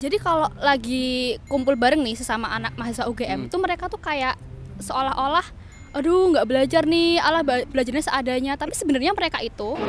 Jadi kalau lagi kumpul bareng nih sesama anak mahasiswa UGM itu mereka tuh kayak seolah-olah aduh nggak belajar nih, alah belajarnya seadanya, tapi sebenarnya mereka itu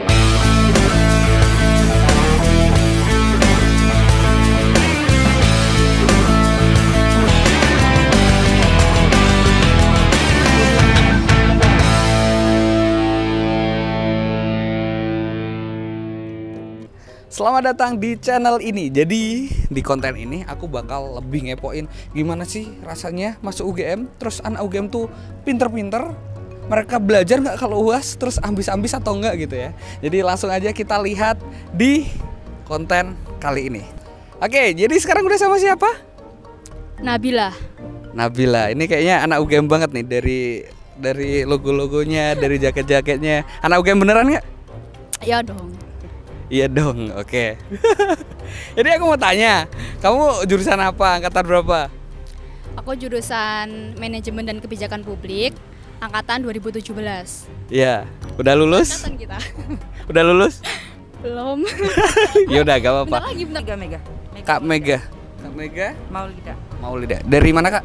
Selamat datang di channel ini. Jadi di konten ini aku bakal lebih ngepoin gimana sih rasanya masuk UGM. Terus anak UGM tuh pinter-pinter, mereka belajar nggak kalau UAS, terus ambis-ambis atau enggak gitu ya. Jadi langsung aja kita lihat di konten kali ini. Oke, jadi sekarang udah sama siapa? Nabila. Nabila, ini kayaknya anak UGM banget nih, dari logo-logonya, dari jaket-jaketnya. Anak UGM beneran nggak? Ya dong. Iya dong, oke. Jadi aku mau tanya, kamu jurusan apa, angkatan berapa? Aku jurusan Manajemen dan Kebijakan Publik, angkatan 2017. Iya, udah lulus? Angkatan kita. Udah lulus? Belum. Ya udah, gak apa-apa. Bentar lagi, bentar. Mega. Kak Mega. Kak Mega? Maulida. Maulida. Dari mana, Kak?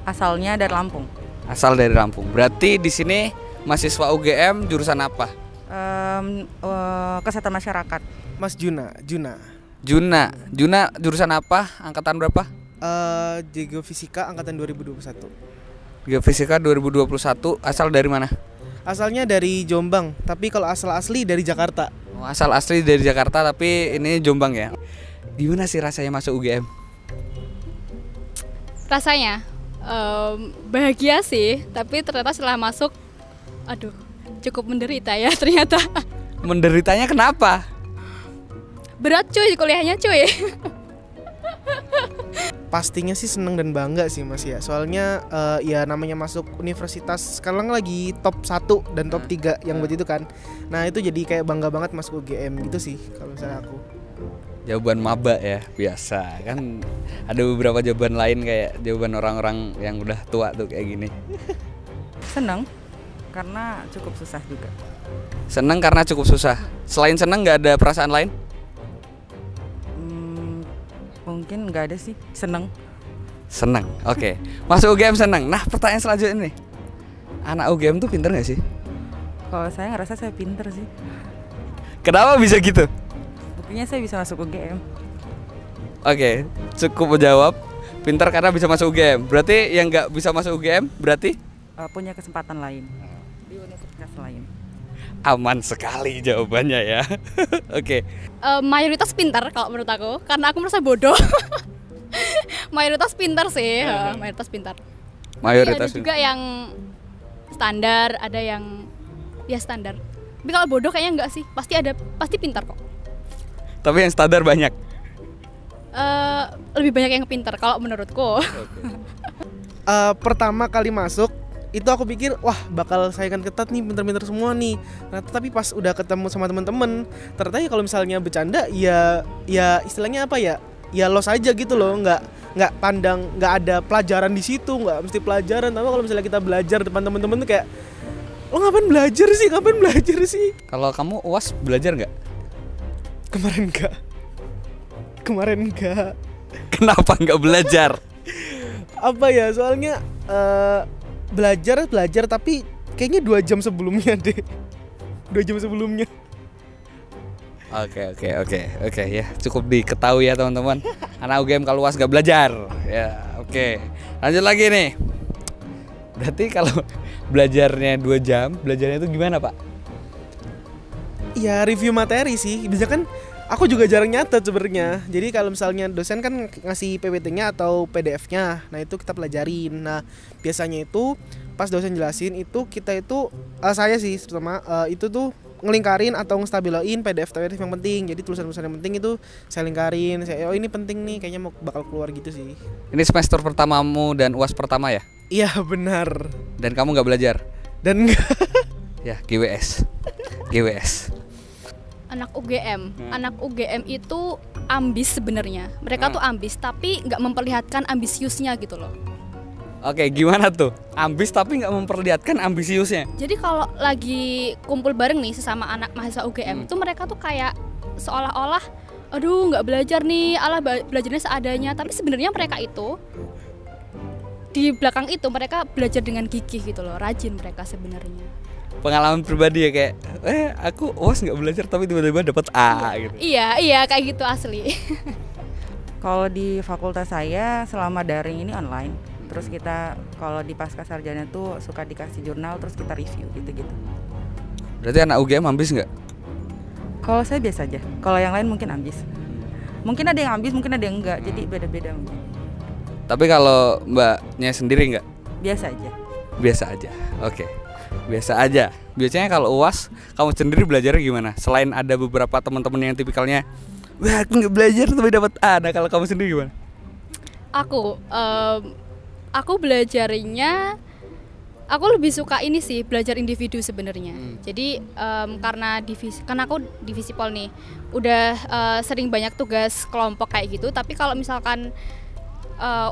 Asalnya dari Lampung. Asal dari Lampung. Berarti di sini mahasiswa UGM jurusan apa? Kesehatan masyarakat. Mas Juna. Juna jurusan apa? Angkatan berapa? Geofisika angkatan 2021. Geofisika 2021. Asal dari mana? Asalnya dari Jombang, tapi kalau asal asli dari Jakarta. Oh, asal asli dari Jakarta tapi ini Jombang ya. Gimana sih rasanya masuk UGM? Rasanya bahagia sih, tapi ternyata setelah masuk, aduh, cukup menderita ya ternyata. Menderitanya kenapa? Berat cuy kuliahnya cuy. Pastinya sih seneng dan bangga sih Mas ya. Soalnya ya namanya masuk universitas sekarang lagi top 1 dan top 3 yang begitu kan. Nah itu jadi kayak bangga banget masuk UGM gitu sih kalau misalnya aku. Jawaban maba ya, biasa kan. Ada beberapa jawaban lain kayak jawaban orang-orang yang udah tua tuh kayak gini. Seneng karena cukup susah juga. Seneng karena cukup susah. Selain seneng nggak ada perasaan lain? Mungkin nggak ada sih. Seneng. Seneng, oke. Masuk UGM seneng. Nah pertanyaan selanjutnya nih, anak UGM tuh pinter nggak sih? Kalau saya ngerasa saya pinter sih. Kenapa bisa gitu? Buktinya saya bisa masuk UGM. Oke, cukup menjawab. Pinter karena bisa masuk UGM. Berarti yang nggak bisa masuk UGM berarti? Punya kesempatan lain di universitas lain. Aman sekali jawabannya ya. Oke. Mayoritas pintar kalau menurut aku, karena aku merasa bodoh. Mayoritas pintar sih, mayoritas pintar. Mayoritas Tapi ada juga yang standar, ada yang ya standar. Tapi kalau bodoh kayaknya enggak sih, pasti pintar kok. Tapi yang standar banyak. Lebih banyak yang pintar kalau menurutku. Pertama kali masuk itu aku pikir wah bakal saingan ketat nih, pinter-pinter semua nih. Nah tapi pas udah ketemu sama temen-temen, ternyata ya kalau misalnya bercanda ya istilahnya apa ya, ya los aja gitu loh, nggak pandang, nggak ada pelajaran di situ, nggak mesti pelajaran. Tapi kalau misalnya kita belajar depan temen-temen tuh kayak lo ngapain belajar sih? Kalau kamu UAS belajar nggak? Kemarin enggak. Kenapa nggak belajar? Apa ya, soalnya belajar tapi kayaknya 2 jam sebelumnya deh. 2 jam sebelumnya. Oke ya, cukup diketahui ya teman-teman. Anak UGM kalau UAS nggak belajar. Ya, oke. Lanjut lagi nih. Berarti kalau belajarnya 2 jam, belajarnya itu gimana, Pak? Ya review materi sih. Biasanya kan aku juga jarang nyatet sebenarnya. Jadi kalau misalnya dosen kan ngasih PPT-nya atau PDF-nya, nah itu kita pelajarin. Nah biasanya itu pas dosen jelasin itu kita itu saya sih terutama itu tuh ngelingkarin atau ngestabiloin PDF yang penting. Jadi tulisan-tulisan yang penting itu saya lingkarin. Oh ini penting nih, kayaknya mau bakal keluar gitu sih. Ini semester pertamamu dan UAS pertama ya? Iya benar. Dan kamu nggak belajar? Dan enggak. Ya GWS. Anak UGM itu ambis sebenarnya. Mereka tuh ambis, tapi nggak memperlihatkan ambisiusnya gitu loh. Oke, gimana tuh? Ambis tapi nggak memperlihatkan ambisiusnya. Jadi kalau lagi kumpul bareng nih sesama anak mahasiswa UGM itu mereka tuh kayak seolah-olah aduh nggak belajar nih, alah belajarnya seadanya. Tapi sebenarnya mereka itu di belakang itu mereka belajar dengan gigih gitu loh, rajin mereka sebenarnya. Pengalaman pribadi ya kayak aku UAS nggak belajar tapi tiba-tiba dapat A gitu. Iya kayak gitu asli. Kalau di fakultas saya selama daring ini online. Terus kita kalau di pasca sarjana tuh suka dikasih jurnal terus kita review gitu-gitu. Berarti anak UGM ambis nggak? Kalau saya biasa aja. Kalau yang lain mungkin ambis. Mungkin ada yang ambis, mungkin ada yang enggak. Jadi beda-beda mungkin. Tapi kalau mbaknya sendiri nggak? Biasa aja. Biasa aja. Oke. Biasa aja. Biasanya kalau UAS kamu sendiri belajarnya gimana? Selain ada beberapa teman-teman yang tipikalnya, wah aku nggak belajar tapi dapat A. Nah kalau kamu sendiri gimana? Aku belajarnya, aku lebih suka ini sih, belajar individu sebenarnya. Jadi karena aku divisi pol nih, udah sering banyak tugas kelompok kayak gitu. Tapi kalau misalkan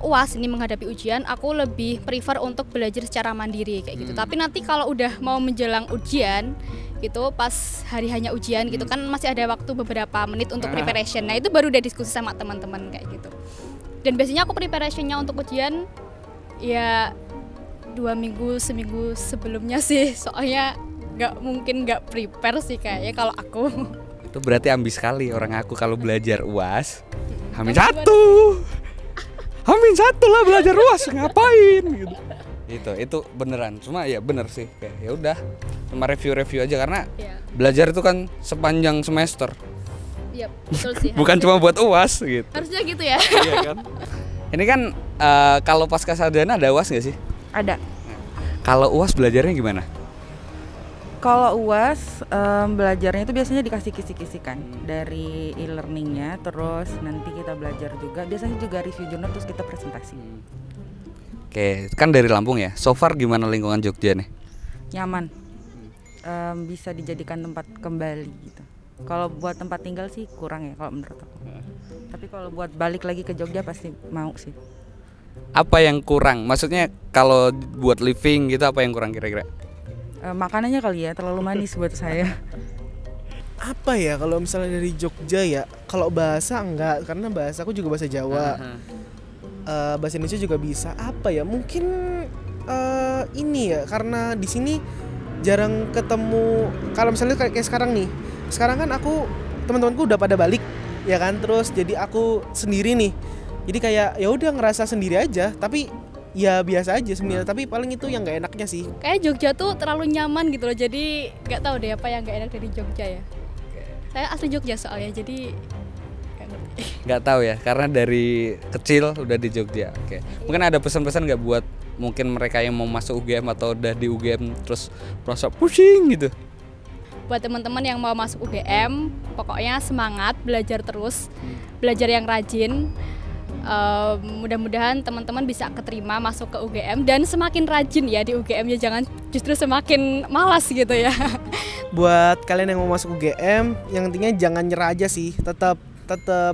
UAS ini menghadapi ujian, aku lebih prefer untuk belajar secara mandiri kayak gitu. Tapi nanti kalau udah mau menjelang ujian gitu, pas hari hanya ujian gitu kan masih ada waktu beberapa menit untuk preparation. Nah itu baru udah diskusi sama teman-teman kayak gitu. Dan biasanya aku preparationnya untuk ujian ya 2 minggu, seminggu sebelumnya sih. Soalnya nggak prepare sih kayaknya kalau aku. Itu berarti ambis sekali orang aku kalau belajar UAS. Hamin satu lah belajar UAS ngapain gitu. Itu beneran. Cuma ya bener sih kayak ya udah cuma review aja karena belajar itu kan sepanjang semester. Iya, betul sih. Bukan cuma buat UAS gitu. Harusnya gitu ya. Iya kan? Ini kan kalau pasca sarjana ada UAS nggak sih? Ada. Kalau UAS belajarnya gimana? Kalau UAS belajarnya itu biasanya dikasih kisi-kisikan dari e-learningnya, terus nanti kita belajar juga. Biasanya juga review jurnal terus kita presentasi. Oke, kan dari Lampung ya. So far gimana lingkungan Jogja nih? Nyaman, bisa dijadikan tempat kembali gitu. Kalau buat tempat tinggal sih kurang ya kalau menurut aku. Tapi kalau buat balik lagi ke Jogja pasti mau sih. Apa yang kurang? Maksudnya kalau buat living gitu apa yang kurang kira-kira? Makanannya kali ya terlalu manis buat saya. Apa ya kalau misalnya dari Jogja ya? Kalau bahasa enggak, karena bahasa aku juga bahasa Jawa. Bahasa Indonesia juga bisa. Apa ya? Mungkin ini ya karena di sini jarang ketemu. Kalau misalnya kayak sekarang nih. Sekarang kan teman-temanku udah pada balik ya kan, terus jadi aku sendiri nih. Jadi kayak ya udah ngerasa sendiri aja, tapi ya biasa aja sebenarnya. Tapi paling itu yang nggak enaknya sih. Kayak Jogja tuh terlalu nyaman gitu loh, jadi nggak tahu deh apa yang nggak enak dari Jogja ya. Saya asli Jogja soalnya, jadi nggak ngerti. Nggak tahu ya, karena dari kecil udah di Jogja. Oke. Mungkin ada pesan-pesan nggak buat mungkin mereka yang mau masuk UGM atau udah di UGM terus merasa pusing gitu? Buat teman-teman yang mau masuk UGM, pokoknya semangat, belajar terus, belajar yang rajin. Mudah-mudahan teman-teman bisa keterima masuk ke UGM dan semakin rajin ya di UGM-nya, jangan justru semakin malas gitu ya. Buat kalian yang mau masuk UGM, yang intinya jangan nyerah aja sih, tetap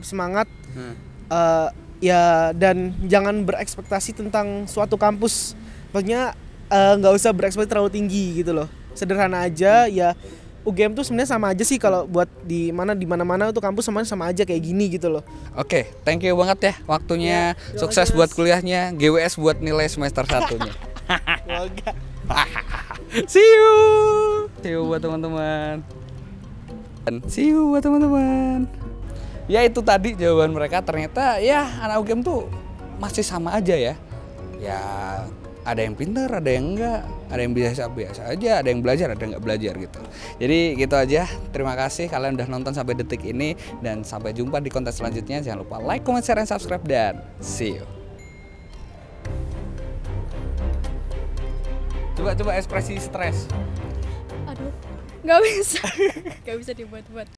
semangat. Ya dan jangan berekspektasi tentang suatu kampus. Maksudnya nggak usah berekspektasi terlalu tinggi gitu loh. Sederhana aja ya. UGM tuh sebenarnya sama aja sih kalau buat di mana-mana tuh kampus sama aja kayak gini gitu loh. Oke, thank you banget ya waktunya. Sukses buat kuliahnya, GWS buat nilai semester 1-nya. See you buat teman-teman. See you buat teman-teman. Ya itu tadi jawaban mereka, ternyata ya anak UGM tuh masih sama aja ya. Ya ada yang pintar, ada yang enggak, ada yang biasa aja, ada yang belajar, ada yang enggak belajar gitu. Jadi gitu aja. Terima kasih kalian udah nonton sampai detik ini dan sampai jumpa di konten selanjutnya. Jangan lupa like, comment, share, dan subscribe dan see you. Coba ekspresi stres. Aduh, nggak bisa dibuat-buat.